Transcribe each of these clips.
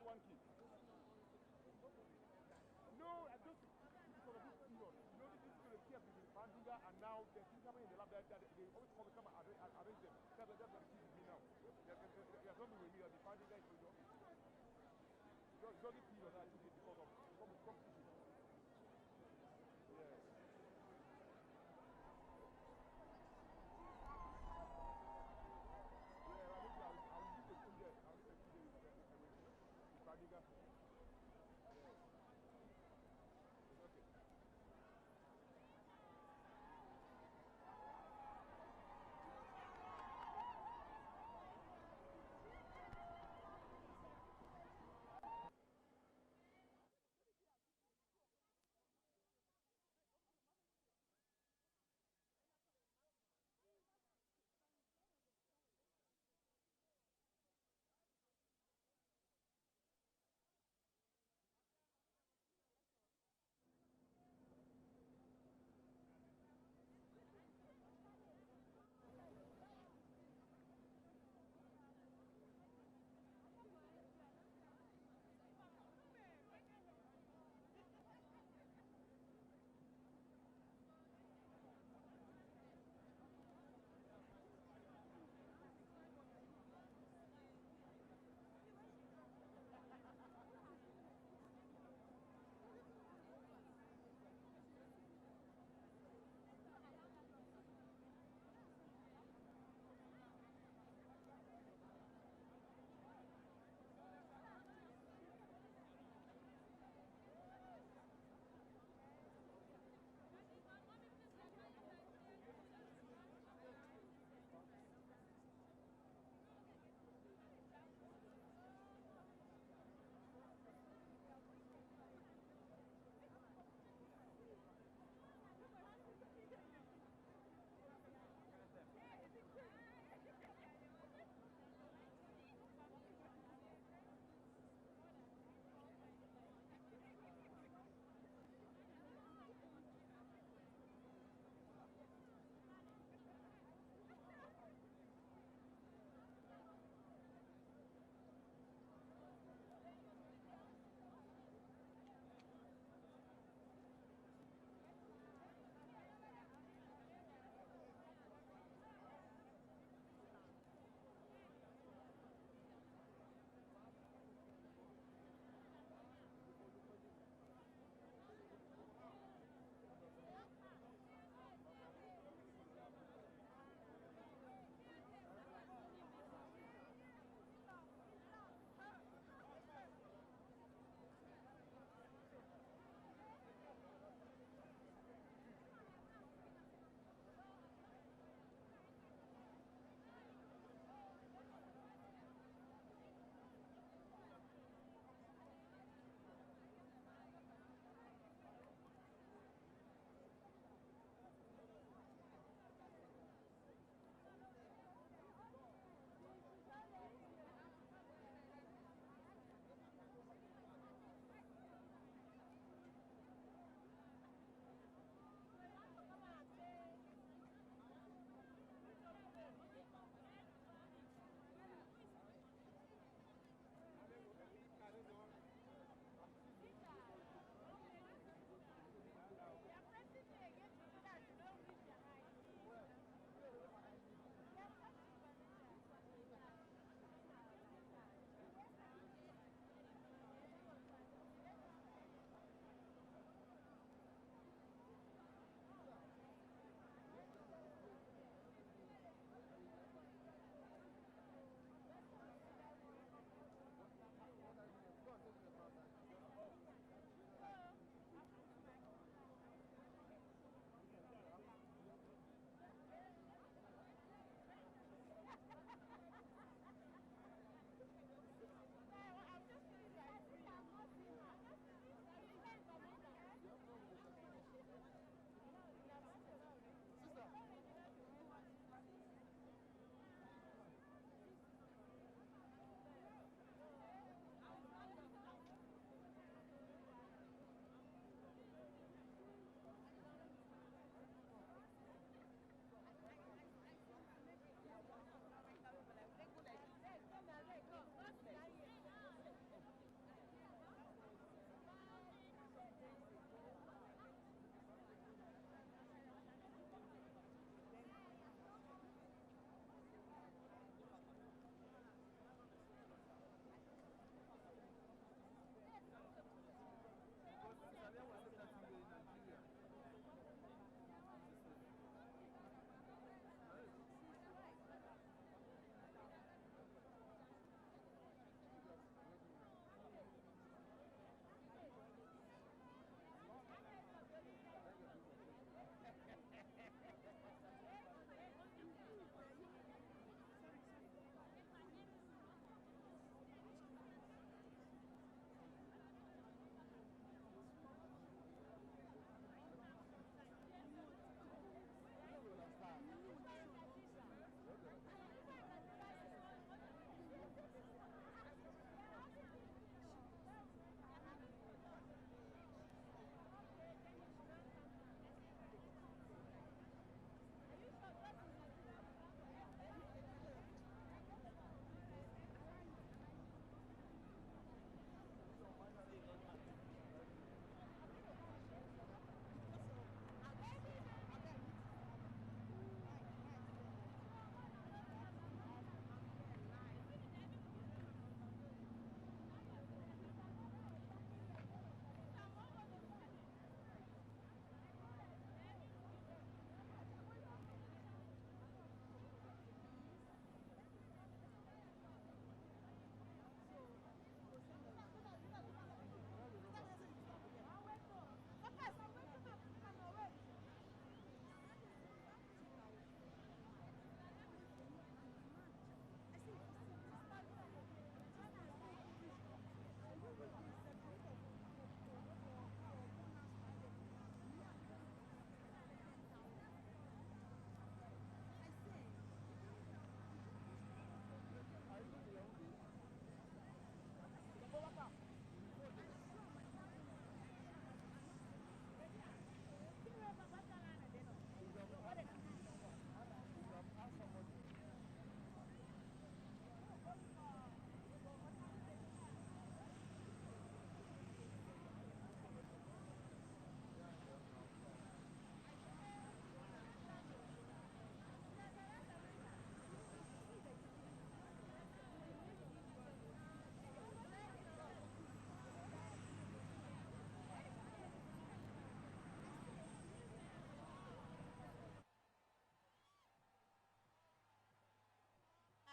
just one kid. No, I don't think because of this period. You know, this is going to keep between Fandiga and now the things happening in the lab that they always come and arrange them. That's what the kid is doing now. There's something with me that the Fandiga is going to office. It's only period that I took it because of competition. Yes. Yeah, I think I'll leave the 2 years. I'll leave the 2 years with Fandiga. Okay.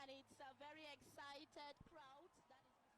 and it's a very excited crowd that is receiving.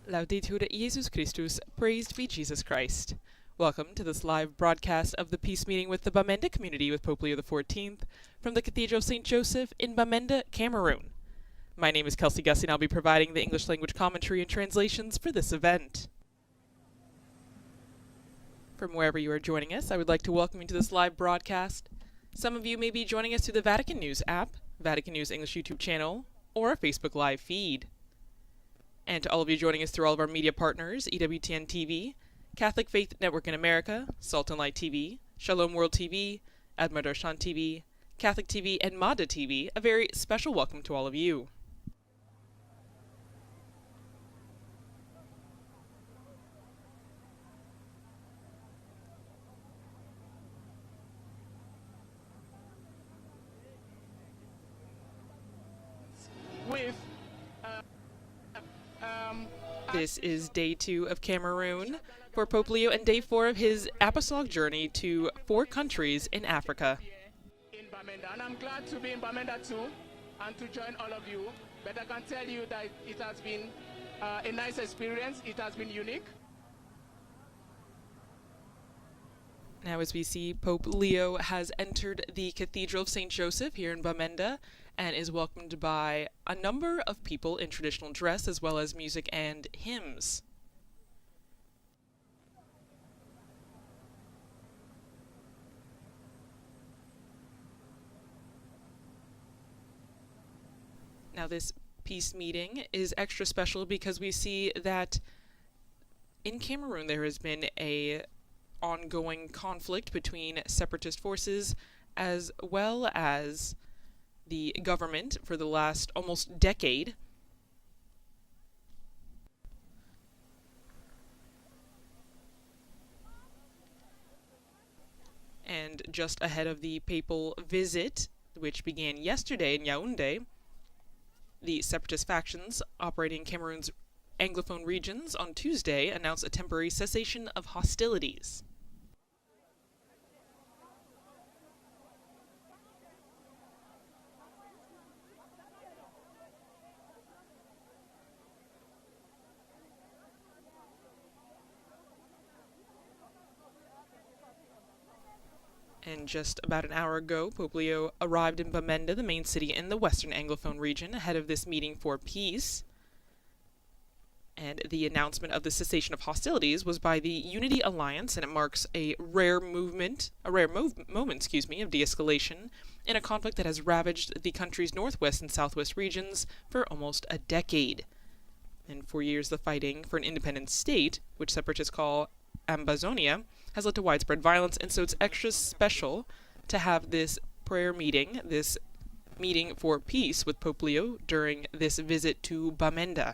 Laudetur Jesus Christus, praised be Jesus Christ. Welcome to this live broadcast of the Peace Meeting with the Bamenda community with Pope Leo XIV from the Cathedral of St. Joseph in Bamenda, Cameroon. My name is Kelsey Gussie and I'll be providing the English language commentary and translations for this event. From wherever you are joining us, I would like to welcome you to this live broadcast. Some of you may be joining us through the Vatican News app, Vatican News English YouTube channel, or our Facebook Live feed. And to all of you joining us through all of our media partners, EWTN TV, Catholic Faith Network in America, Salt and Light TV, Shalom World TV, Admar Darshan TV, Catholic TV, and Mada TV, a very special welcome to all of you. This is day 2 of Cameroon for Pope Leo and day 4 of his apostolic journey to 4 countries in Africa. In Bamenda, and I'm glad to be in Bamenda too and to join all of you. But I can tell you that it has been a nice experience. It has been unique. Now as we see, Pope Leo has entered the Cathedral of St. Joseph here in Bamenda and is welcomed by a number of people in traditional dress as well as music and hymns. Now this peace meeting is extra special because we see that in Cameroon there has been a ongoing conflict between separatist forces as well as the government for the last almost decade. And just ahead of the papal visit, which began yesterday in Yaoundé, the separatist factions operating in Cameroon's Anglophone regions on Tuesday announced a temporary cessation of hostilities. And just about an hour ago, Pope Leo arrived in Bamenda, the main city in the Western Anglophone region, ahead of this meeting for peace. And the announcement of the cessation of hostilities was by the Unity Alliance, and it marks a rare moment, of de-escalation in a conflict that has ravaged the country's northwest and southwest regions for almost a decade. And for years, the fighting for an independent state, which separatists call Ambazonia, has led to widespread violence, and so it's extra special to have this prayer meeting, this meeting for peace with Pope Leo during this visit to Bamenda.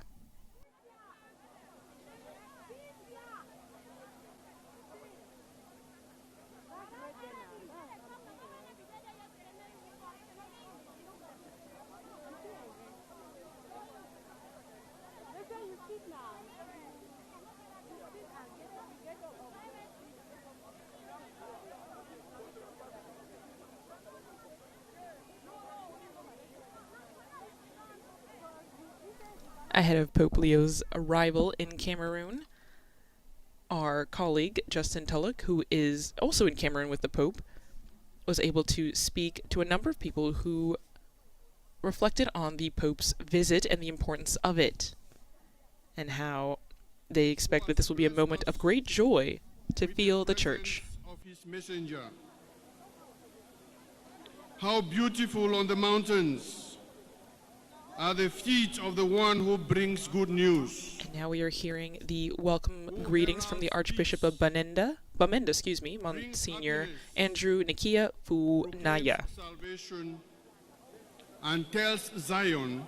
Ahead of Pope Leo's arrival in Cameroon, our colleague Justin Tulloch, who is also in Cameroon with the Pope, was able to speak to a number of people who reflected on the Pope's visit and the importance of it, and how they expect that this will be a moment of great joy to feel the Church. Of his messenger. How beautiful on the mountains are the feet of the one who brings good news. And now we are hearing the welcome greetings from the Archbishop of Bamenda, Monsignor Andrew Nikia Funaya. Salvation and tells Zion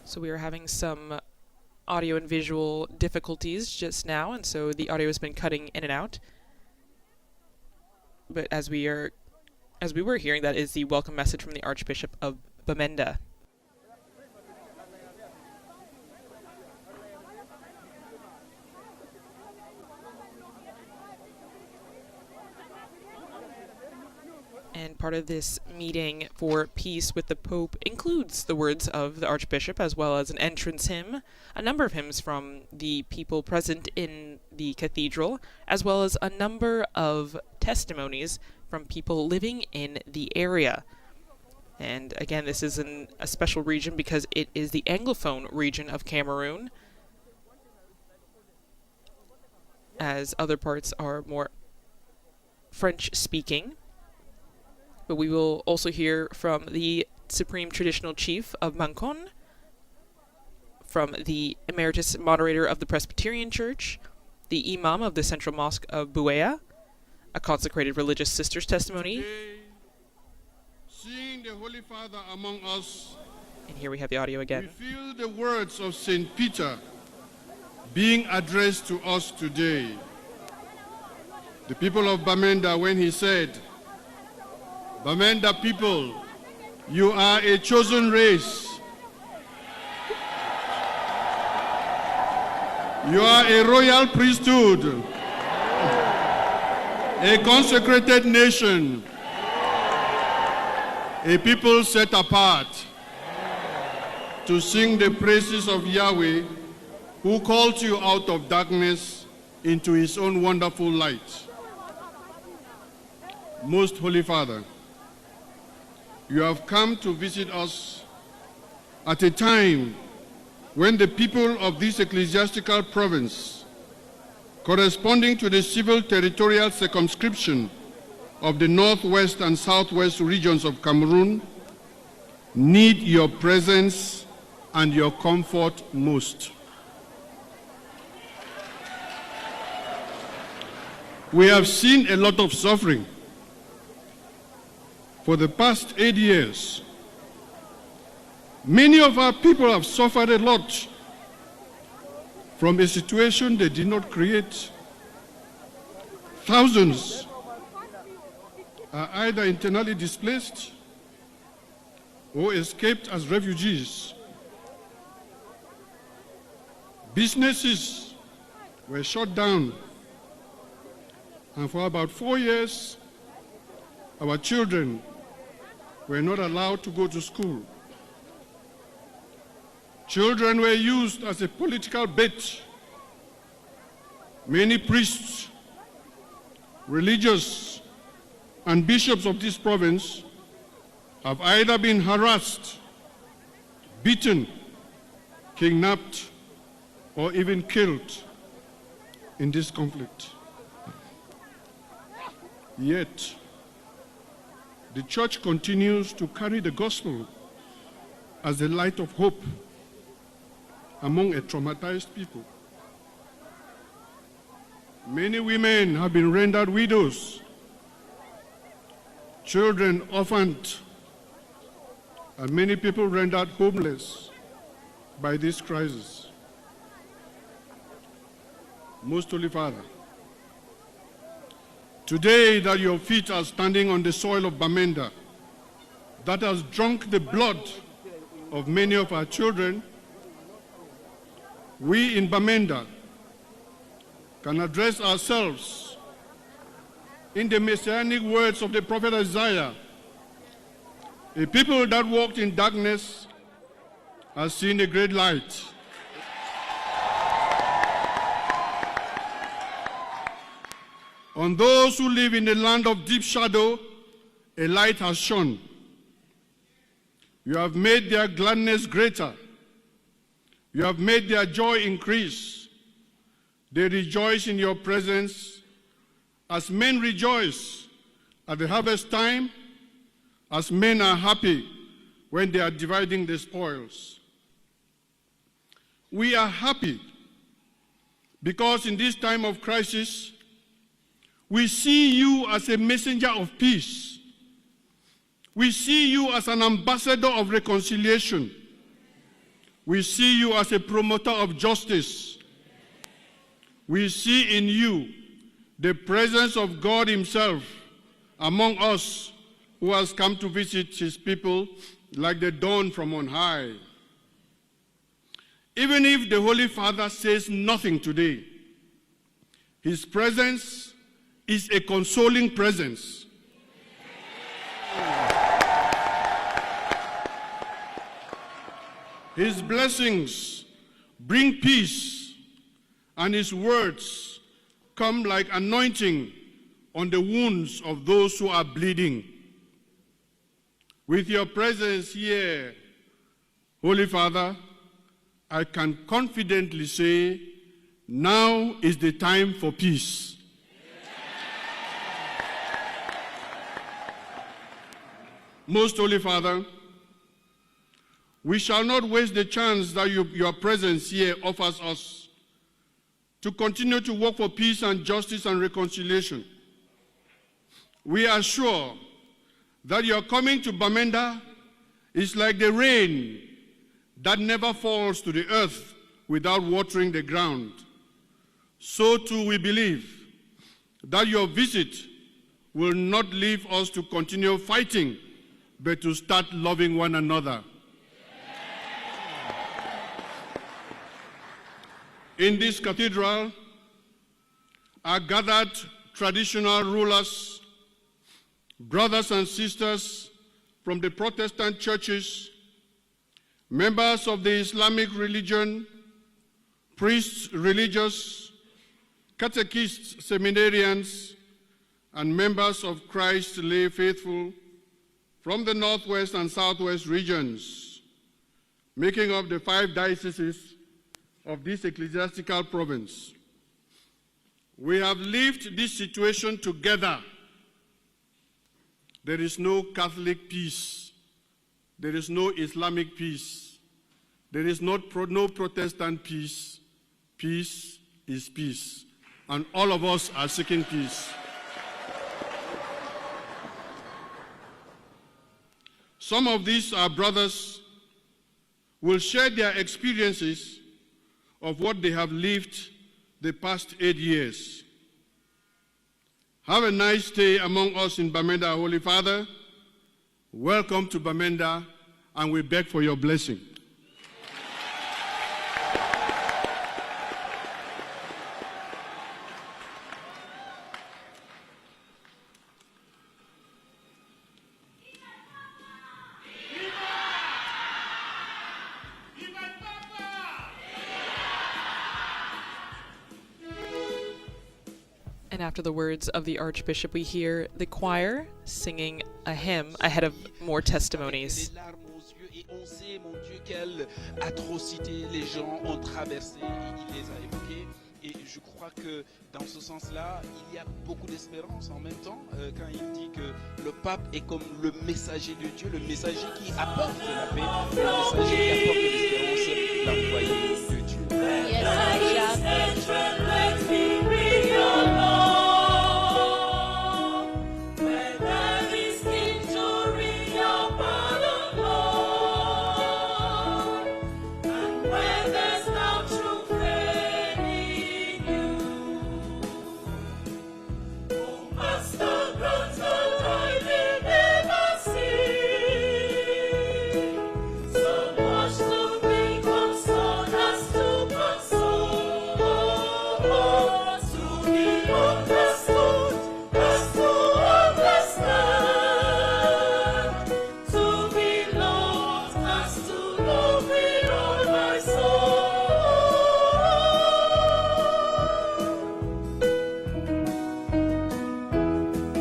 So we are having some audio and visual difficulties just now, and so the audio has been cutting in and out. But as we were hearing, that is the welcome message from the Archbishop of Bamenda. And part of this meeting for peace with the Pope includes the words of the Archbishop, as well as an entrance hymn, a number of hymns from the people present in the cathedral, as well as a number of testimonies from people living in the area. And again, this is a special region because it is the Anglophone region of Cameroon, as other parts are more French-speaking. But we will also hear from the Supreme Traditional Chief of Mancon, from the Emeritus Moderator of the Presbyterian Church, the Imam of the Central Mosque of Buea, a consecrated religious sister's testimony. Today, seeing the Holy Father among us, And here we have the audio again. we feel the words of St. Peter being addressed to us today. The people of Bamenda, when he said, Bamenda people, you are a chosen race. You are a royal priesthood, a consecrated nation, a people set apart to sing the praises of Yahweh, who called you out of darkness into his own wonderful light. Most Holy Father, you have come to visit us at a time when the people of this ecclesiastical province, corresponding to the civil territorial circumscription of the northwest and southwest regions of Cameroon, need your presence and your comfort most. We have seen a lot of suffering. For the past 8 years, many of our people have suffered a lot from a situation they did not create. Thousands are either internally displaced or escaped as refugees. Businesses were shut down, and for about 4 years, our children were not allowed to go to school. Children were used as a political bait. Many priests, religious, and bishops of this province have either been harassed beaten, kidnapped, or even killed in this conflict. Yet, the church continues to carry the gospel as the light of hope among a traumatized people. Many women have been rendered widows, children orphaned, and many people rendered homeless by this crisis. Most Holy Father, today that your feet are standing on the soil of Bamenda that has drunk the blood of many of our children, we in Bamenda can address ourselves in the messianic words of the prophet Isaiah. A people that walked in darkness has seen a great light. On those who live in the land of deep shadow, a light has shone. You have made their gladness greater. You have made their joy increase. They rejoice in your presence as men rejoice at the harvest time, as men are happy when they are dividing the spoils. We are happy because in this time of crisis, we see you as a messenger of peace. We see you as an ambassador of reconciliation. We see you as a promoter of justice. We see in you the presence of God himself among us, who has come to visit his people like the dawn from on high. Even if the Holy Father says nothing today, his presence is a consoling presence. His blessings bring peace, and his words come like anointing on the wounds of those who are bleeding. With your presence here, Holy Father, I can confidently say, now is the time for peace. Most Holy Father, we shall not waste the chance that your presence here offers us to continue to work for peace and justice and reconciliation. We are sure that your coming to Bamenda is like the rain that never falls to the earth without watering the ground. So too we believe that your visit will not leave us to continue fighting, but to start loving one another. In this cathedral are gathered traditional rulers, brothers and sisters from the Protestant churches, members of the Islamic religion, priests, religious, catechists, seminarians, and members of Christ's lay faithful from the northwest and southwest regions, making up the 5 dioceses of this ecclesiastical province. We have lived this situation together. There is no Catholic peace. There is no Islamic peace. There is no Protestant peace. Peace is peace. And all of us are seeking peace. Some of these, our brothers, will share their experiences of what they have lived the past 8 years. Have a nice stay among us in Bamenda, Holy Father. Welcome to Bamenda, and we beg for your blessing. And after the words of the Archbishop, we hear the choir singing a hymn ahead of more testimonies. Les larmes aux yeux et on sait, mon Dieu, quelles atrocités les gens ont traversées, il les a évoquées. Et je crois que dans ce sens-là, il y a beaucoup d'espérance en même temps quand il dit que le pape est comme le messager de Dieu, le messager qui apporte la paix, le messager qui apporte l'espérance, l'envoyé de Dieu.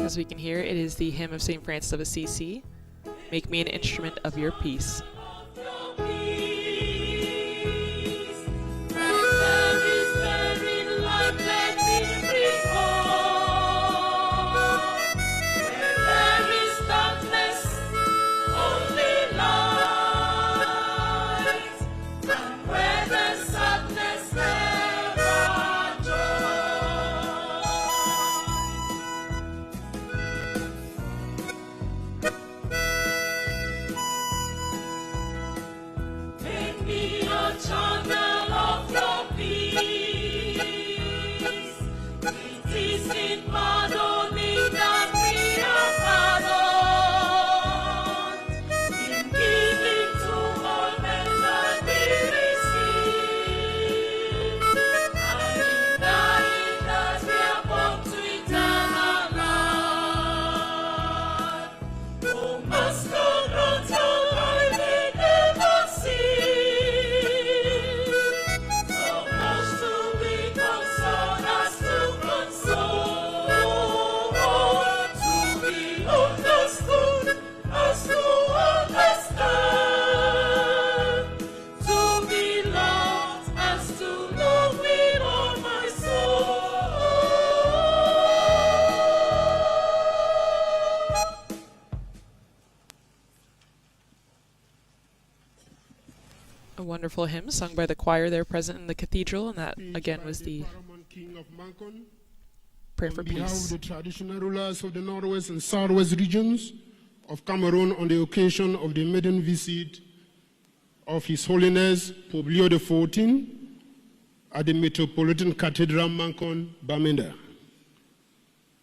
As we can hear, it is the hymn of St. Francis of Assisi, Make Me an Instrument of Your Peace. A wonderful hymn sung by the choir there present in the cathedral, and that again was the King of Mancon, prayer for on behalf peace. of the traditional rulers of the northwest and southwest regions of Cameroon on the occasion of the maiden visit of His Holiness Pope Leo XIV at the Metropolitan Cathedral Mancon, Bamenda.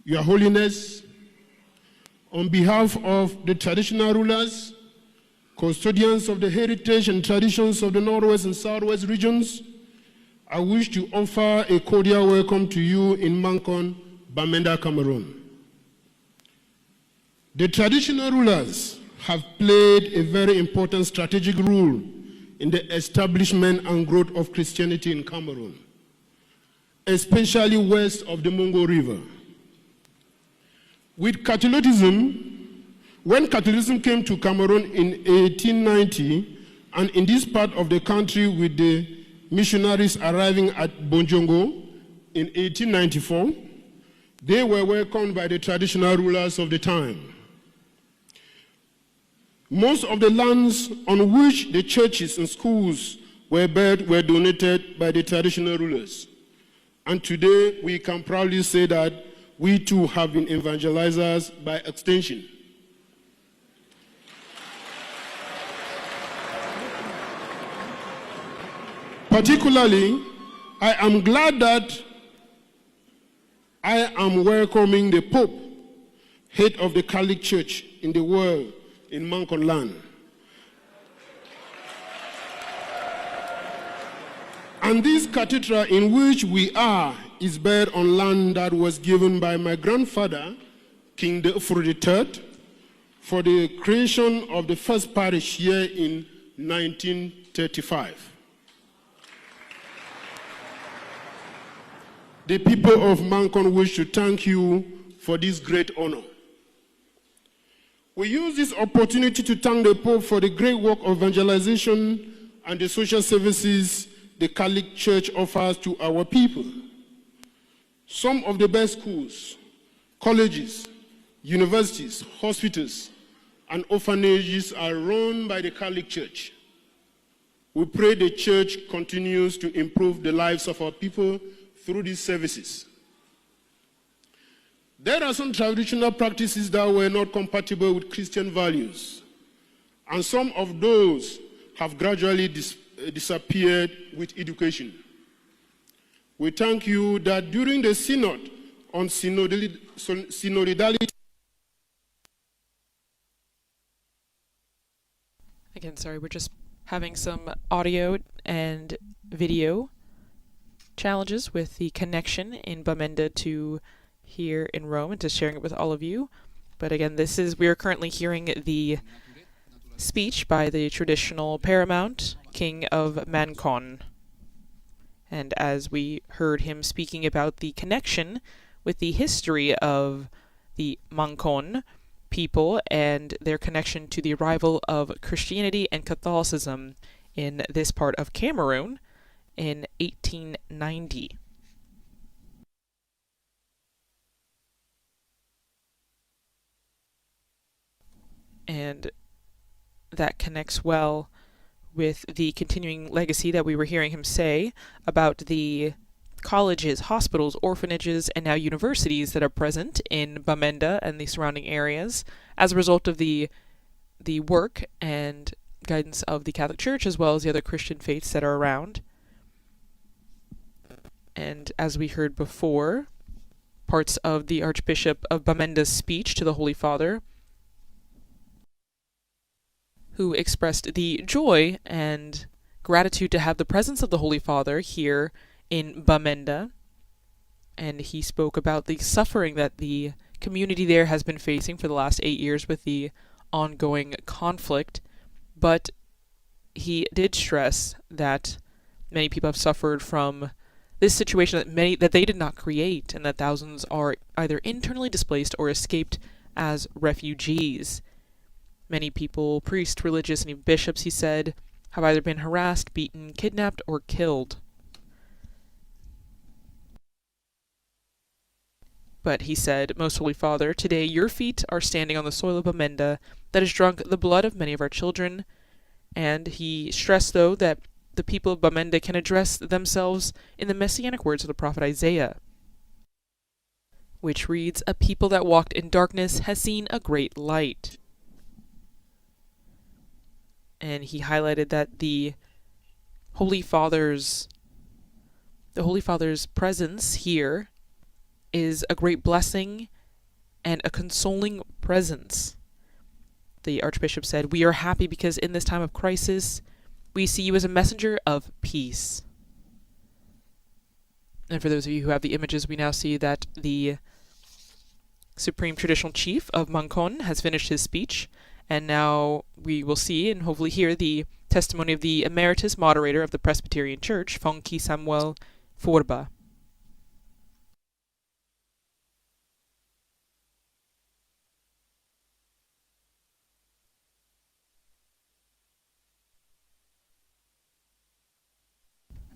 Your Holiness, on behalf of the traditional rulers, custodians of the heritage and traditions of the northwest and southwest regions, I wish to offer a cordial welcome to you in Mancon, Bamenda, Cameroon. The traditional rulers have played a very important strategic role in the establishment and growth of Christianity in Cameroon, especially west of the Mungo River. With Catholicism, when Catholicism came to Cameroon in 1890, and in this part of the country with the missionaries arriving at Bonjongo in 1894, they were welcomed by the traditional rulers of the time. Most of the lands on which the churches and schools were built were donated by the traditional rulers. And today we can proudly say that we too have been evangelizers by extension. Particularly, I am glad that I am welcoming the Pope, head of the Catholic Church in the world, in Mancon land. And this cathedral in which we are is built on land that was given by my grandfather, King Deofru III, for the creation of the first parish here in 1935. The people of Mancon wish to thank you for this great honor. We use this opportunity to thank the Pope for the great work of evangelization and the social services the Catholic Church offers to our people. Some of the best schools, colleges, universities, hospitals, and orphanages are run by the Catholic Church. We pray the Church continues to improve the lives of our people through these services. There are some traditional practices that were not compatible with Christian values, and some of those have gradually disappeared with education. We thank you that during the Synod on synodality. Again, sorry, we're just having some audio and video challenges with the connection in Bamenda to here in Rome and to sharing it with all of you. But again, we are currently hearing the speech by the traditional paramount King of Mancon. And as we heard him speaking about the connection with the history of the Mancon people and their connection to the arrival of Christianity and Catholicism in this part of Cameroon in 1890. And that connects well with the continuing legacy that we were hearing him say about the colleges, hospitals, orphanages, and now universities that are present in Bamenda and the surrounding areas as a result of the work and guidance of the Catholic Church as well as the other Christian faiths that are around. And as we heard before, parts of the Archbishop of Bamenda's speech to the Holy Father, who expressed the joy and gratitude to have the presence of the Holy Father here in Bamenda, and he spoke about the suffering that the community there has been facing for the last 8 years with the ongoing conflict, but he did stress that many people have suffered from this situation that they did not create, and that thousands are either internally displaced or escaped as refugees. Many people, priests, religious, and even bishops, he said, have either been harassed, beaten, kidnapped, or killed. But he said, Most Holy Father, today your feet are standing on the soil of Bamenda that has drunk the blood of many of our children. And he stressed, though, that the people of Bamenda can address themselves in the messianic words of the prophet Isaiah, which reads, A people that walked in darkness has seen a great light. And he highlighted that the Holy Father's presence here is a great blessing and a consoling presence. The Archbishop said, We are happy because in this time of crisis, we see you as a messenger of peace. And for those of you who have the images, we now see that the Supreme Traditional Chief of Mancon has finished his speech, and now we will see and hopefully hear the testimony of the Emeritus Moderator of the Presbyterian Church, Fonki Samuel Forba.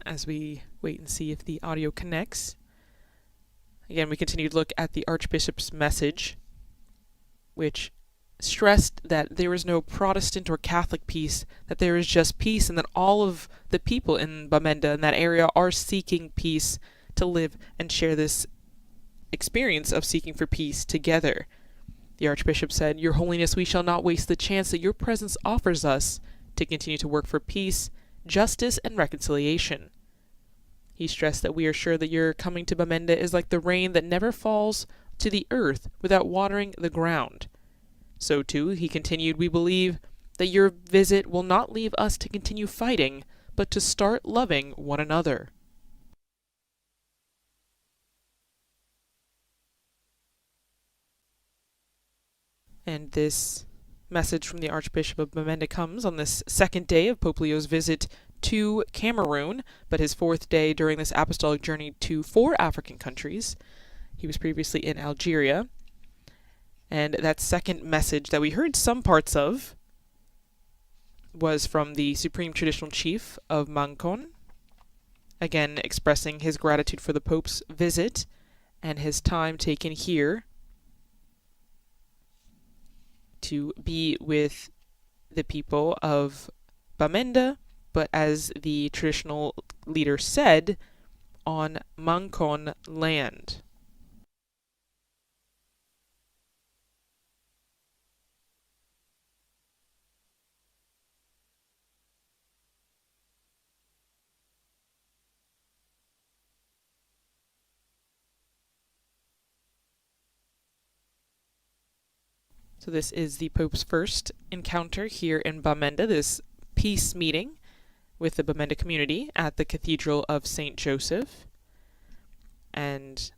As we wait and see if the audio connects. Again, we continue to look at the Archbishop's message, which stressed that there is no Protestant or Catholic peace, that there is just peace, and that all of the people in Bamenda in that area are seeking peace to live and share this experience of seeking for peace together. The Archbishop said, Your Holiness, we shall not waste the chance that your presence offers us to continue to work for peace, justice, and reconciliation. He stressed that we are sure that your coming to Bamenda is like the rain that never falls to the earth without watering the ground. So too, he continued, we believe that your visit will not leave us to continue fighting, but to start loving one another. And this message from the Archbishop of Bamenda comes on this second day of Pope Leo's visit to Cameroon, but his fourth day during this apostolic journey to 4 African countries. He was previously in Algeria. And that second message that we heard some parts of was from the Supreme Traditional Chief of Mancon, again expressing his gratitude for the Pope's visit and his time taken here to be with the people of Bamenda, but as the traditional leader said, on Mancon land. So this is the Pope's first encounter here in Bamenda, this peace meeting with the Bamenda community at the Cathedral of St. Joseph. And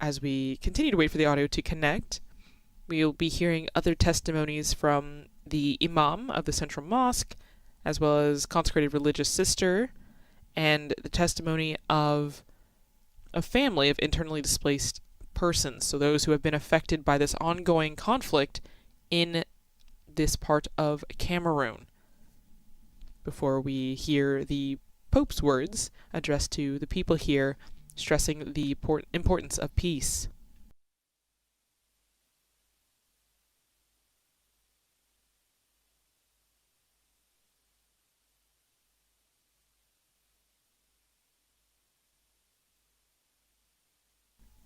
as we continue to wait for the audio to connect, we'll be hearing other testimonies from the Imam of the Central Mosque, as well as consecrated religious sister, and the testimony of a family of internally displaced persons, so those who have been affected by this ongoing conflict in this part of Cameroon, before we hear the Pope's words addressed to the people here, stressing the importance of peace.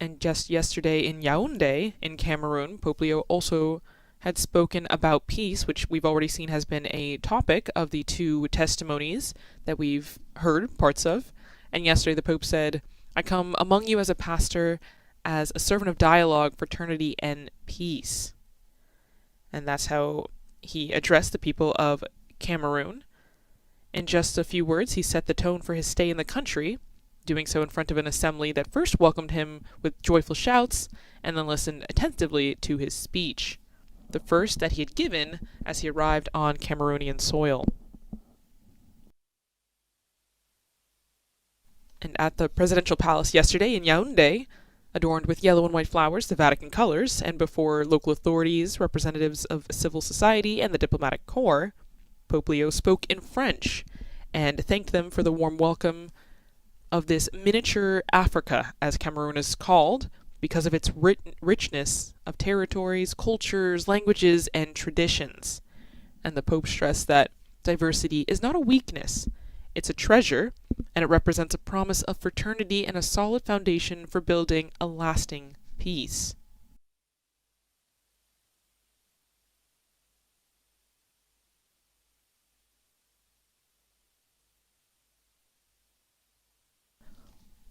And just yesterday in Yaoundé, in Cameroon, Pope Leo also had spoken about peace, which we've already seen has been a topic of the two testimonies that we've heard parts of. And yesterday the Pope said, "I come among you as a pastor, as a servant of dialogue, fraternity, and peace." And that's how he addressed the people of Cameroon. In just a few words, he set the tone for his stay in the country, doing so in front of an assembly that first welcomed him with joyful shouts and then listened attentively to his speech, the first that he had given as he arrived on Cameroonian soil. And at the presidential palace yesterday in Yaoundé, adorned with yellow and white flowers, the Vatican colors, and before local authorities, representatives of civil society, and the diplomatic corps, Pope Leo spoke in French and thanked them for the warm welcome of this miniature Africa, as Cameroon is called, because of its richness of territories, cultures, languages, and traditions. And the Pope stressed that diversity is not a weakness, it's a treasure, and it represents a promise of fraternity and a solid foundation for building a lasting peace.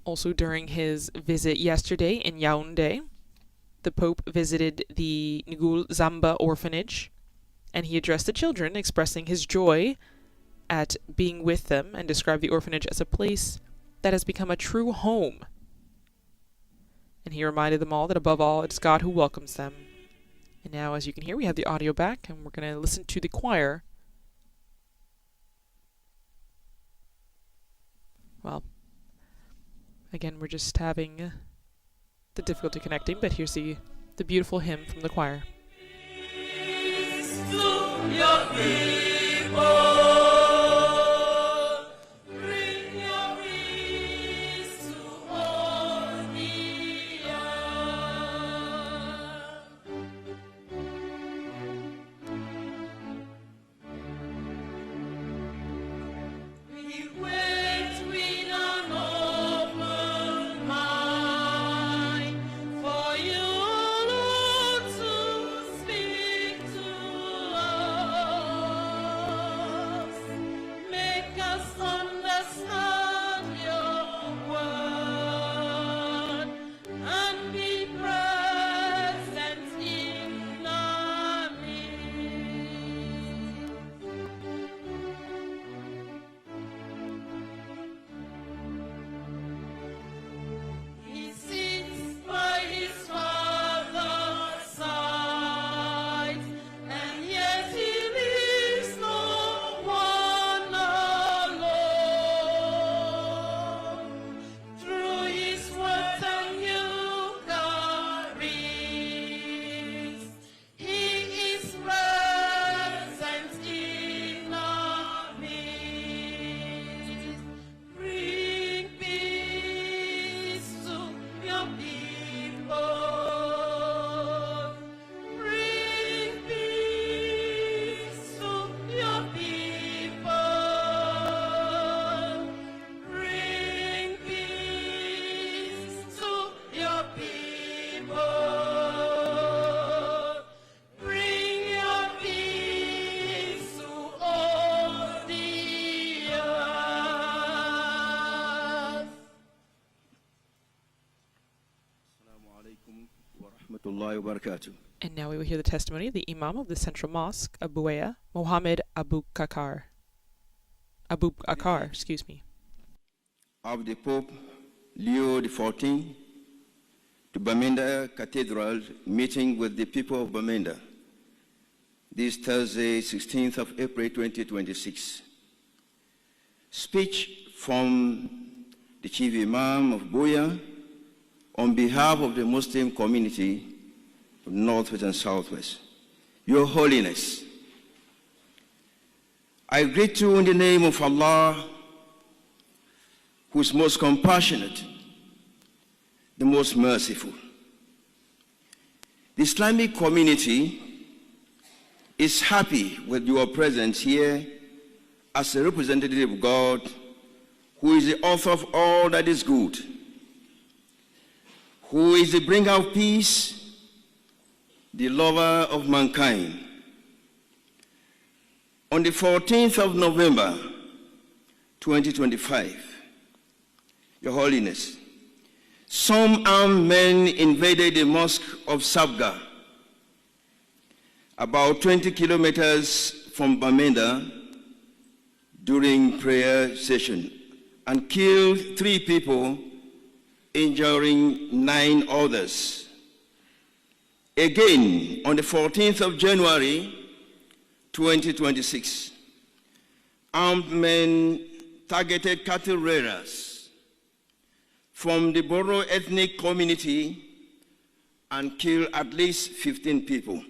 Also during his visit yesterday in Yaoundé, the Pope visited the Ngul Zamba orphanage, and he addressed the children, expressing his joy at being with them, and described the orphanage as a place that has become a true home. And he reminded them all that above all, it's God who welcomes them. And now, as you can hear, we have the audio back, and we're going to listen to the choir. Well, again, we're just having the difficulty connecting, but here's the beautiful hymn from the choir. And now we will hear the testimony of the Imam of the Central Mosque of Buea, Mohammed Abu Bakar, excuse me. Of the Pope Leo XIV to Bamenda Cathedral, meeting with the people of Bamenda this Thursday, 16th of April 2026. Speech from the Chief Imam of Buea on behalf of the Muslim community of Northwest and Southwest. Your Holiness, I greet you in the name of Allah, who is most compassionate, the most merciful. The Islamic community is happy with your presence here as a representative of God, who is the author of all that is good, who is the bringer of peace, the lover of mankind. On the 14th of November, 2025, Your Holiness, some armed men invaded the mosque of Sabga, about 20 kilometers from Bamenda, during prayer session, and killed 3 people, injuring 9 others. Again, on the 14th of January, 2026, armed men targeted cattle raiders from the Boro ethnic community and killed at least 15 people.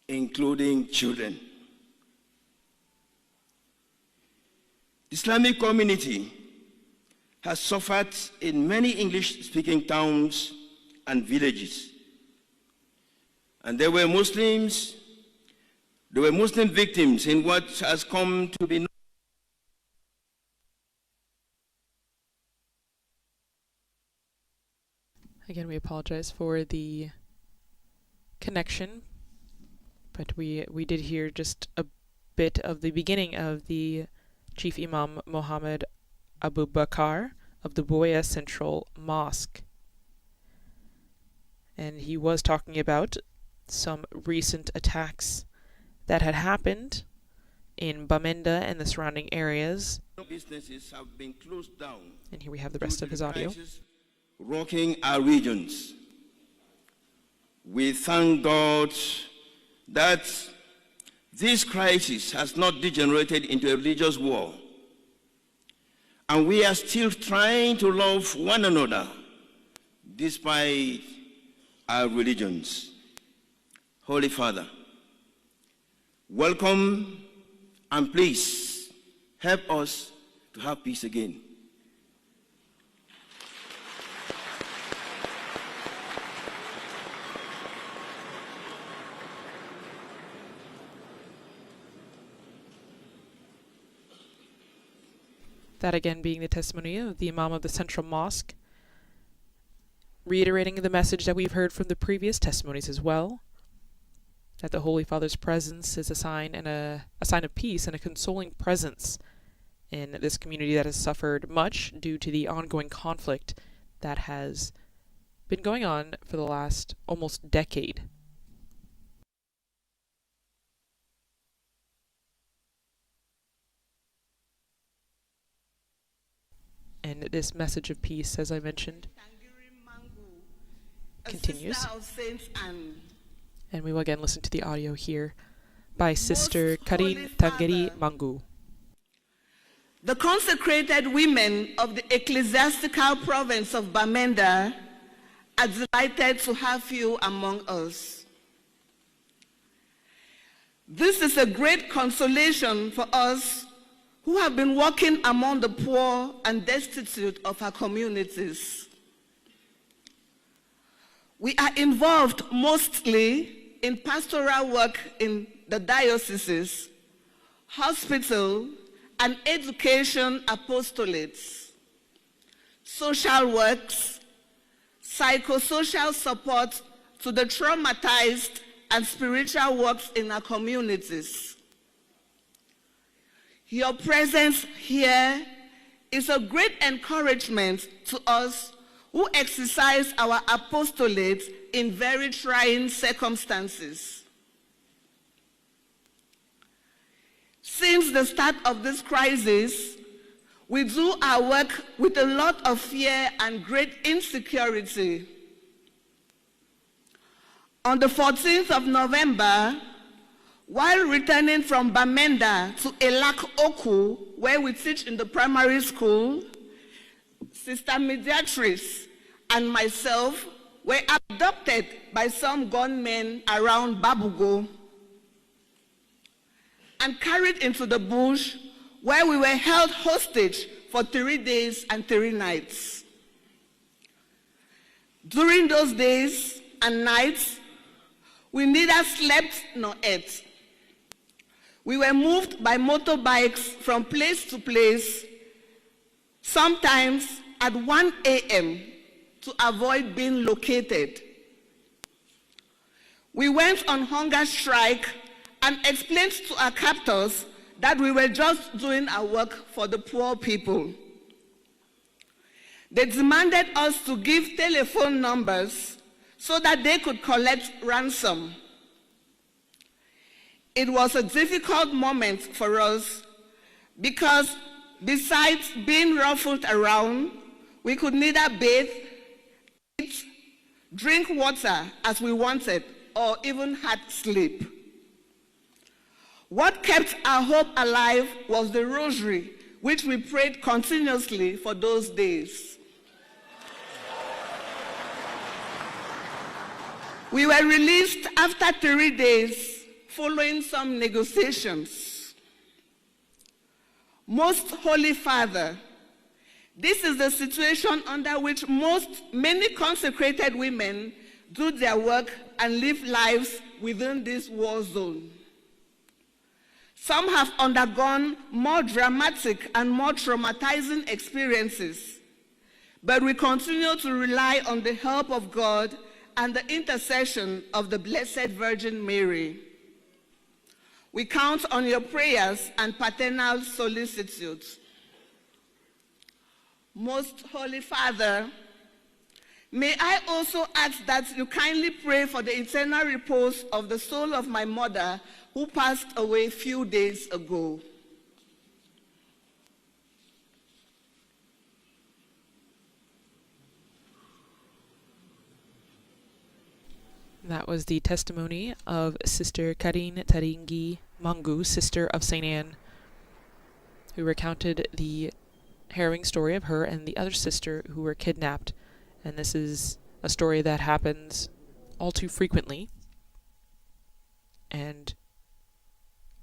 Including children. The Islamic community has suffered in many English-speaking towns and villages. And there were Muslim victims in what has come to be known. Again, we apologize for the connection, but we did hear just a bit of the beginning of the Chief Imam Mohammed Abu Bakar of the Buea Central Mosque. And he was talking about some recent attacks that had happened in Bamenda and the surrounding areas. Businesses have been closed down. And here we have the rest of his audio. Rocking our regions. We thank God that this crisis has not degenerated into a religious war. And we are still trying to love one another despite our religions. Holy Father, welcome and please help us to have peace again. That again being the testimony of the Imam of the Central Mosque, reiterating the message that we've heard from the previous testimonies as well, that the Holy Father's presence is a sign of peace and a consoling presence in this community that has suffered much due to the ongoing conflict that has been going on for the last almost decade. And this message of peace, as I mentioned, continues. And we will again listen to the audio here by Sister Karin Tangeri Mangu. The consecrated women of the ecclesiastical province of Bamenda are delighted to have you among us. This is a great consolation for us who have been working among the poor and destitute of our communities. We are involved mostly in pastoral work in the dioceses, hospital, and education apostolates, social works, psychosocial support to the traumatized, and spiritual works in our communities. Your presence here is a great encouragement to us who exercise our apostolate in very trying circumstances. Since the start of this crisis, we do our work with a lot of fear and great insecurity. On the 14th of November, while returning from Bamenda to Elak Oku, where we teach in the primary school, Sister Mediatrice and myself were abducted by some gunmen around Babugo and carried into the bush, where we were held hostage for 3 days and 3 nights. During those days and nights, we neither slept nor ate. We were moved by motorbikes from place to place, sometimes at 1 a.m. to avoid being located. We went on hunger strike and explained to our captors that we were just doing our work for the poor people. They demanded us to give telephone numbers so that they could collect ransom. It was a difficult moment for us because besides being ruffled around, we could neither bathe, eat, drink water as we wanted, or even had sleep. What kept our hope alive was the rosary, which we prayed continuously for those days. We were released after 3 days, following some negotiations. Most Holy Father, this is the situation under which many consecrated women do their work and live lives within this war zone. Some have undergone more dramatic and more traumatizing experiences, but we continue to rely on the help of God and the intercession of the Blessed Virgin Mary. We count on your prayers and paternal solicitude. Most Holy Father, may I also ask that you kindly pray for the eternal repose of the soul of my mother, who passed away a few days ago. That was the testimony of Sister Karine Taringi Mangu, Sister of St. Anne, who recounted the harrowing story of her and the other sister who were kidnapped. And this is a story that happens all too frequently. And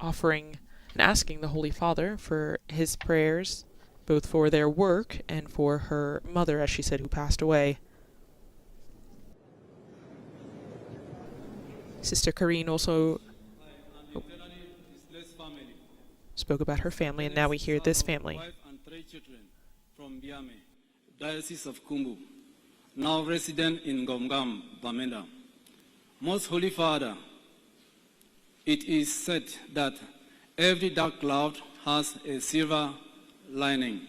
offering and asking the Holy Father for his prayers, both for their work and for her mother, as she said, who passed away. Sister Karine also spoke about her family, and now we hear this family. Wife and 3 children from Biame, Diocese of Kumbu, now resident in Gomgam, Bamenda. Most Holy Father, it is said that every dark cloud has a silver lining.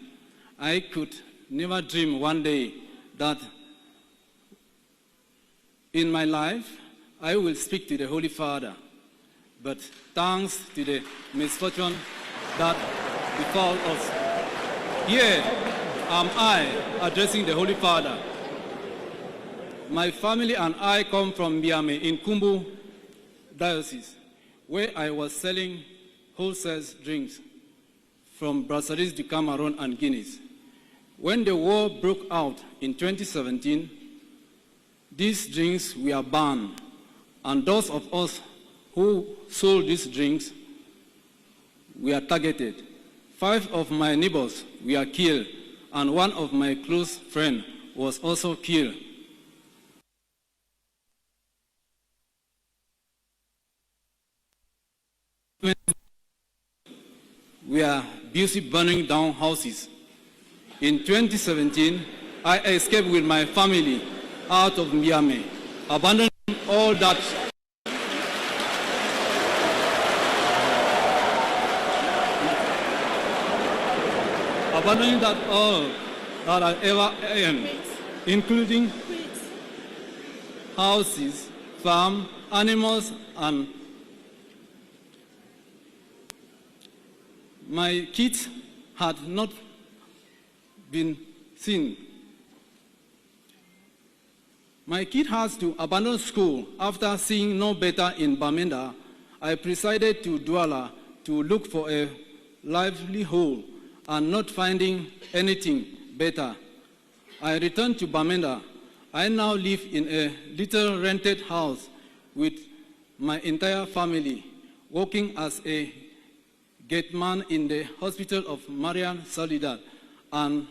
I could never dream one day that in my life I will speak to the Holy Father, but thanks to the misfortune that befell us, here am I addressing the Holy Father. My family and I come from Biame in Kumbu Diocese, where I was selling wholesale drinks from brasseries de Cameroon and Guinness. When the war broke out in 2017, these drinks were banned, and those of us who sold these drinks were targeted. 5 of my neighbors were killed, and 1 of my close friends was also killed. We are busy burning down houses. In 2017, I escaped with my family out of Biame, abandoning all that. abandoning that all that I ever am, including houses, farm, animals, and my kids had not been seen. My kid has to abandon school after seeing no better in Bamenda. I proceeded to Douala to look for a livelihood and not finding anything better. I returned to Bamenda. I now live in a little rented house with my entire family, working as a gate man in the hospital of Marian Soledad, and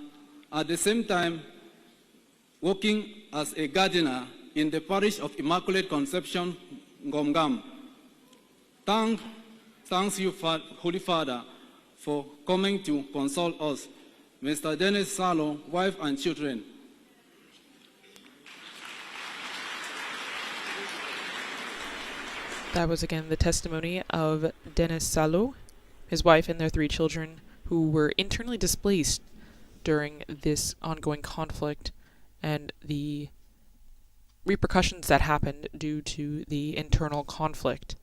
at the same time working as a gardener in the parish of Immaculate Conception, Ngomgam. Thanks you, Holy Father, for coming to console us. Mr. Dennis Salo, wife and children. That was again the testimony of Dennis Salo, his wife and their 3 children who were internally displaced during this ongoing conflict and the repercussions that happened due to the internal conflict.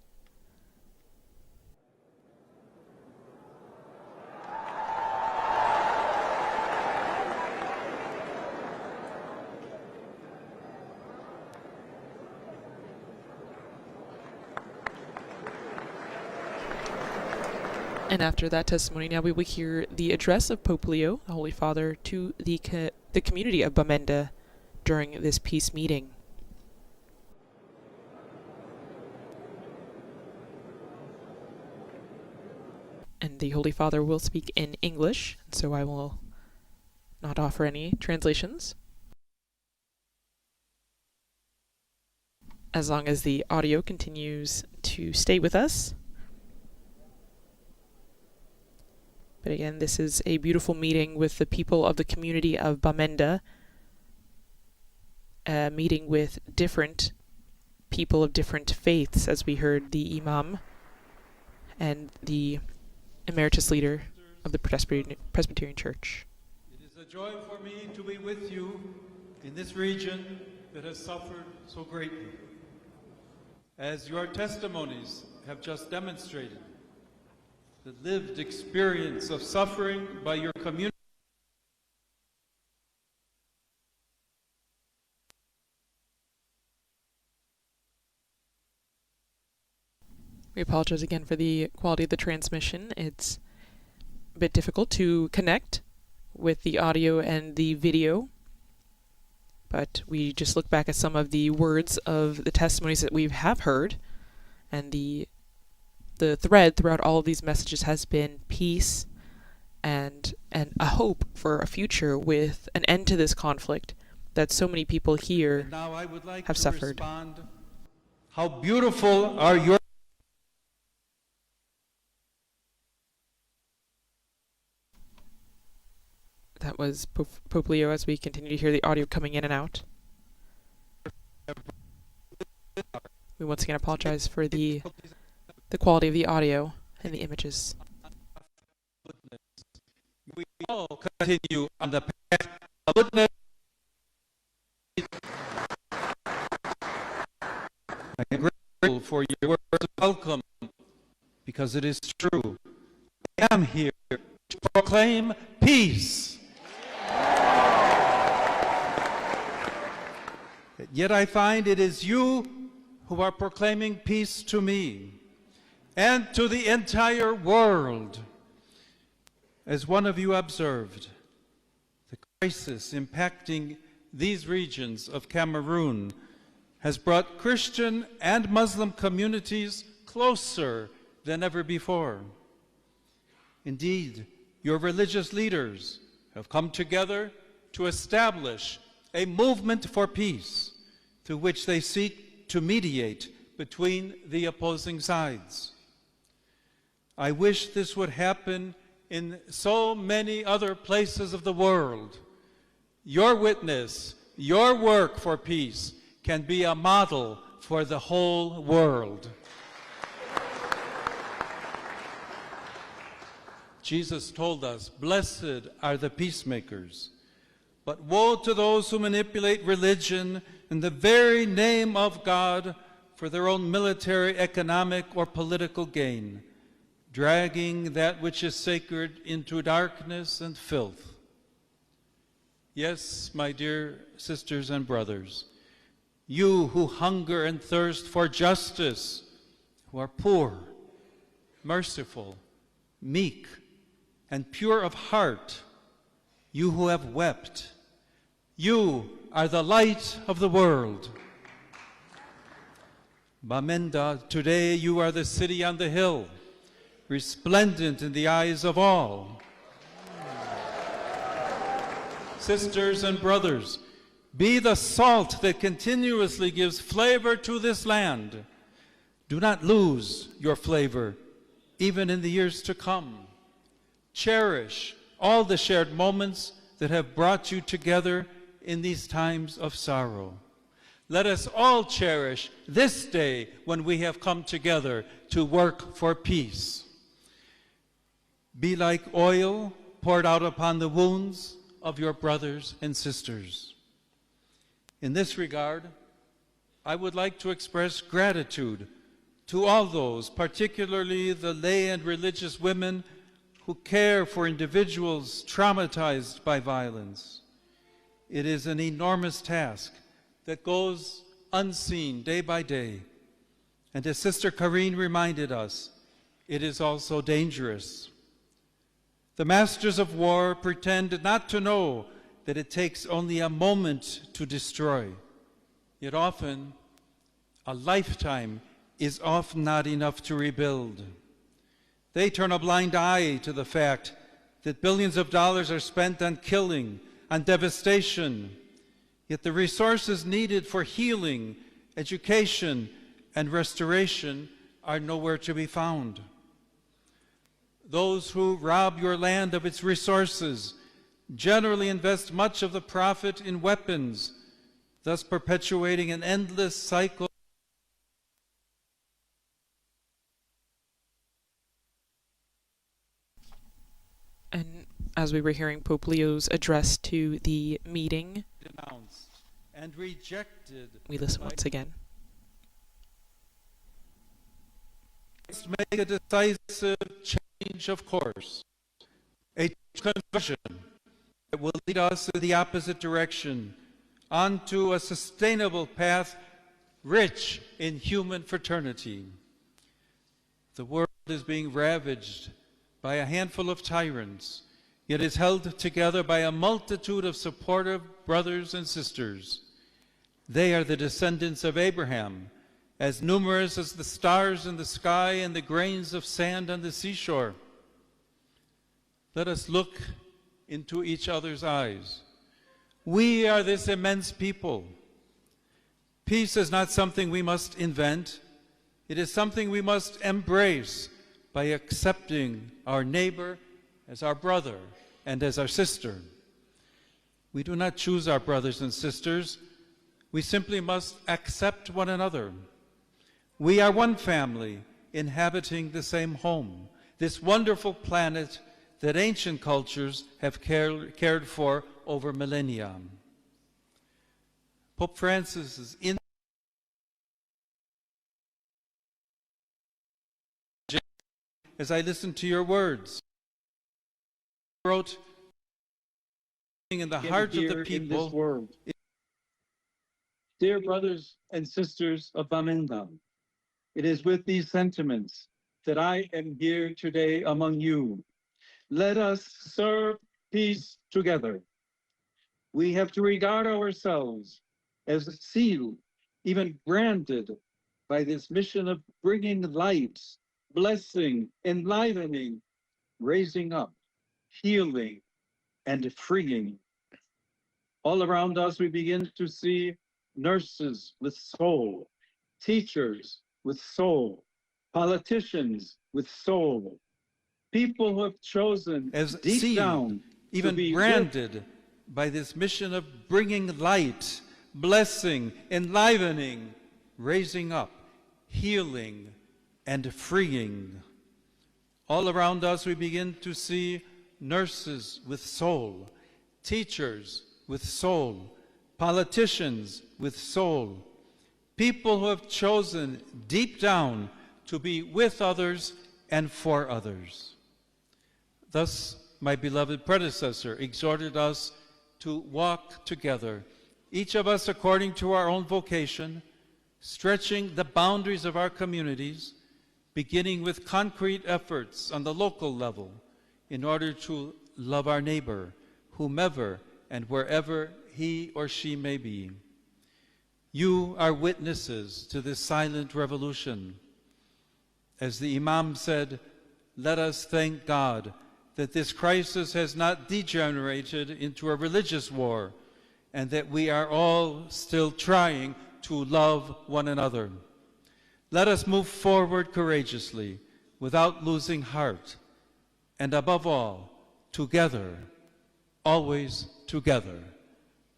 And after that testimony, now we will hear the address of Pope Leo, the Holy Father, to the community of Bamenda during this peace meeting. And the Holy Father will speak in English, so I will not offer any translations, as long as the audio continues to stay with us. But again, this is a beautiful meeting with the people of the community of Bamenda, a meeting with different people of different faiths, as we heard the Imam and the emeritus leader of the Presbyterian Church. It is a joy for me to be with you in this region that has suffered so greatly. As your testimonies have just demonstrated, the lived experience of suffering by your community We apologize again for the quality of the transmission. It's a bit difficult to connect with the audio and the video, but we just look back at some of the words of the testimonies that we have heard, and the thread throughout all of these messages has been peace and a hope for a future with an end to this conflict that so many people here now I would like have to suffered. Respond. How beautiful are your That was Pope Leo as we continue to hear the audio coming in and out. We once again apologize for the quality of the audio and the images. We all continue on the path of goodness. I'm grateful for your words of welcome, because it is true. I am here to proclaim peace. Yet I find it is you who are proclaiming peace to me and to the entire world. As one of you observed, the crisis impacting these regions of Cameroon has brought Christian and Muslim communities closer than ever before. Indeed, your religious leaders have come together to establish a movement for peace through which they seek to mediate between the opposing sides. I wish this would happen in so many other places of the world. Your witness, your work for peace can be a model for the whole world. Jesus told us, "Blessed are the peacemakers." But woe to those who manipulate religion in the very name of God for their own military, economic, or political gain, dragging that which is sacred into darkness and filth. Yes, my dear sisters and brothers, you who hunger and thirst for justice, who are poor, merciful, meek, and pure of heart, you who have wept, you are the light of the world. Bamenda, today you are the city on the hill, resplendent in the eyes of all. Sisters and brothers, be the salt that continuously gives flavor to this land. Do not lose your flavor, even in the years to come. Cherish all the shared moments that have brought you together in these times of sorrow. Let us all cherish this day when we have come together to work for peace. Be like oil poured out upon the wounds of your brothers and sisters. In this regard, I would like to express gratitude to all those, particularly the lay and religious women who care for individuals traumatized by violence. It is an enormous task that goes unseen day by day. And as Sister Karine reminded us, it is also dangerous. The masters of war pretend not to know that it takes only a moment to destroy. Yet often, a lifetime is often not enough to rebuild. They turn a blind eye to the fact that billions of dollars are spent on killing, on devastation, yet the resources needed for healing, education, and restoration are nowhere to be found. Those who rob your land of its resources generally invest much of the profit in weapons, thus perpetuating an endless cycle And as we were hearing Pope Leo's address to the meeting, denounced and rejected. we listen once again. Let's make a decisive change of course, a conversion that will lead us in the opposite direction, onto a sustainable path rich in human fraternity. The world is being ravaged by a handful of tyrants, yet is held together by a multitude of supportive brothers and sisters. They are the descendants of Abraham, as numerous as the stars in the sky and the grains of sand on the seashore. Let us look into each other's eyes. We are this immense people. Peace is not something we must invent. It is something we must embrace by accepting our neighbor as our brother and as our sister. We do not choose our brothers and sisters. We simply must accept one another. We are one family inhabiting the same home, this wonderful planet that ancient cultures have cared for over millennia. Pope Francis is in as I listen to your words. He wrote in the heart of the people. In this world. Dear brothers and sisters of Bamenda, it is with these sentiments that I am here today among you. Let us serve peace together. We have to regard ourselves as sealed, even branded by this mission of bringing light, blessing, enlivening, raising up, healing, and freeing. All around us, we begin to see nurses with soul, teachers with soul, politicians with soul, people who have chosen as deep seen, down, even branded by this mission of bringing light, blessing, enlivening, raising up, healing, and freeing. All around us we begin to see nurses with soul, teachers with soul, politicians with soul, people who have chosen deep down to be with others and for others. Thus, my beloved predecessor exhorted us to walk together, each of us according to our own vocation, stretching the boundaries of our communities, beginning with concrete efforts on the local level in order to love our neighbor, whomever and wherever he or she may be. You are witnesses to this silent revolution. As the Imam said, let us thank God that this crisis has not degenerated into a religious war and that we are all still trying to love one another. Let us move forward courageously without losing heart, and above all, together, always together.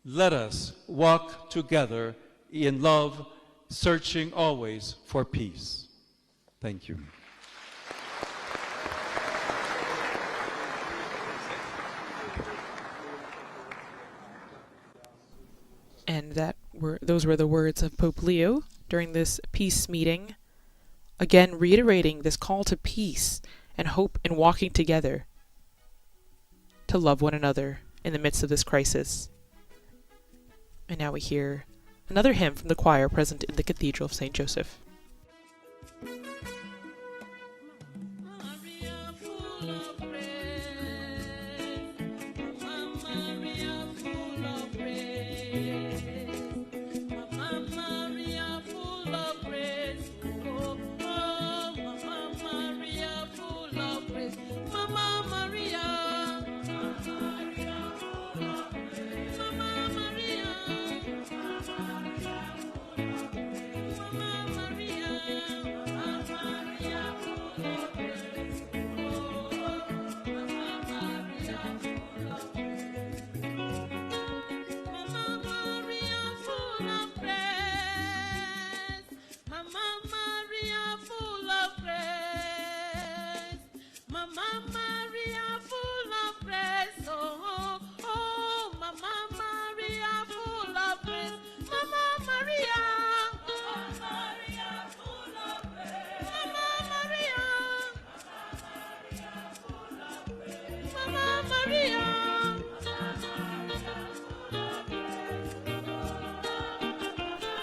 Let us walk together in love, searching always for peace. Thank you. And those were the words of Pope Leo during this peace meeting, again reiterating this call to peace and hope in walking together to love one another in the midst of this crisis. And now we hear another hymn from the choir present in the Cathedral of St. Joseph.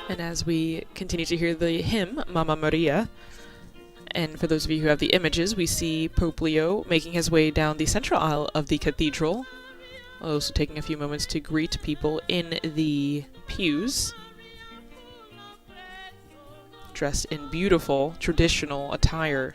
And as we continue to hear the hymn, Mamma Maria, and for those of you who have the images, we see Pope Leo making his way down the central aisle of the cathedral, also taking a few moments to greet people in the pews, dressed in beautiful traditional attire.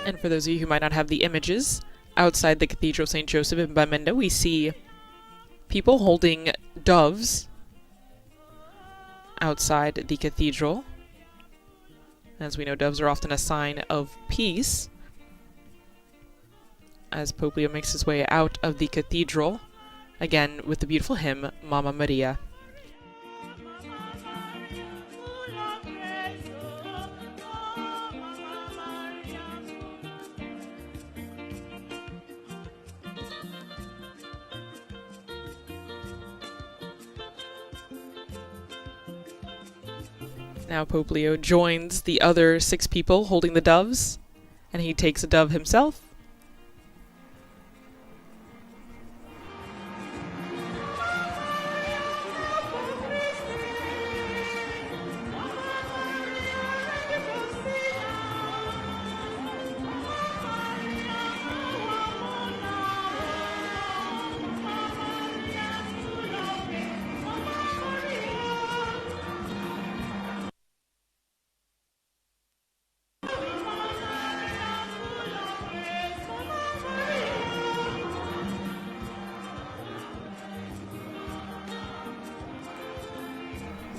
And for those of you who might not have the images, outside the Cathedral of St. Joseph in Bamenda, we see people holding doves outside the cathedral. As we know, doves are often a sign of peace. As Pope Leo makes his way out of the cathedral, again with the beautiful hymn, Mamma Maria. Now Pope Leo joins the other 6 people holding the doves, and he takes a dove himself.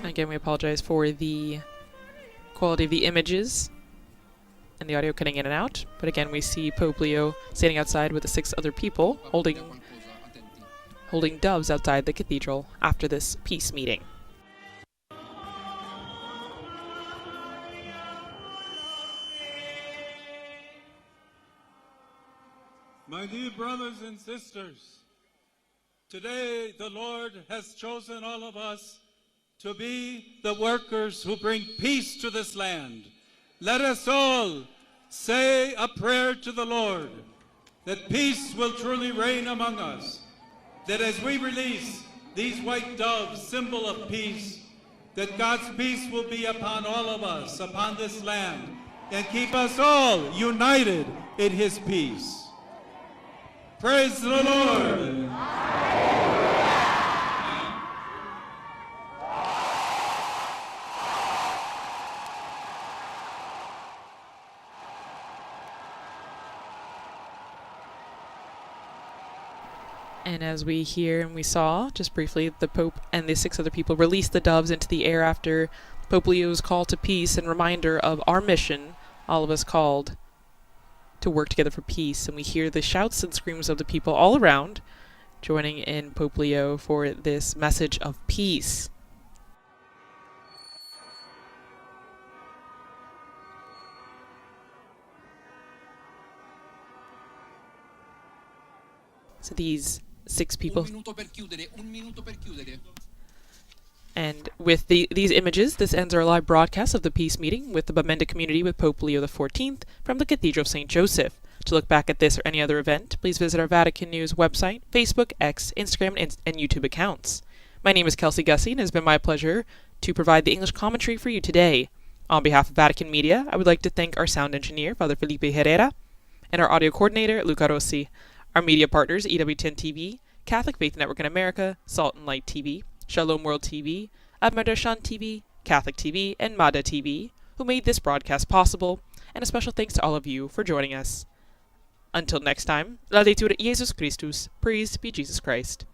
Again, we apologize for the quality of the images and the audio cutting in and out. But again, we see Pope Leo standing outside with the 6 other people holding doves outside the cathedral after this peace meeting. My dear brothers and sisters, today the Lord has chosen all of us to be the workers who bring peace to this land. Let us all say a prayer to the Lord that peace will truly reign among us, that as we release these white doves, symbol of peace, that God's peace will be upon all of us, upon this land, and keep us all united in his peace. Praise the Lord. And as we hear and we saw, just briefly, the Pope and the 6 other people released the doves into the air after Pope Leo's call to peace and reminder of our mission, all of us called to work together for peace. And we hear the shouts and screams of the people all around joining in Pope Leo for this message of peace. So these 6 people. And with these images, this ends our live broadcast of the peace meeting with the Bamenda community with Pope Leo XIV from the Cathedral of St. Joseph. To look back at this or any other event, please visit our Vatican News website, Facebook, X, Instagram, and YouTube accounts. My name is Kelsey Gussie, and it has been my pleasure to provide the English commentary for you today. On behalf of Vatican Media, I would like to thank our sound engineer, Father Felipe Herrera, and our audio coordinator, Luca Rossi. Our media partners, EWTN TV, Catholic Faith Network in America, Salt and Light TV, Shalom World TV, Abmadershan TV, Catholic TV, and Mada TV, who made this broadcast possible, and a special thanks to all of you for joining us. Until next time, Laudetur Jesus Christus, praised be Jesus Christ.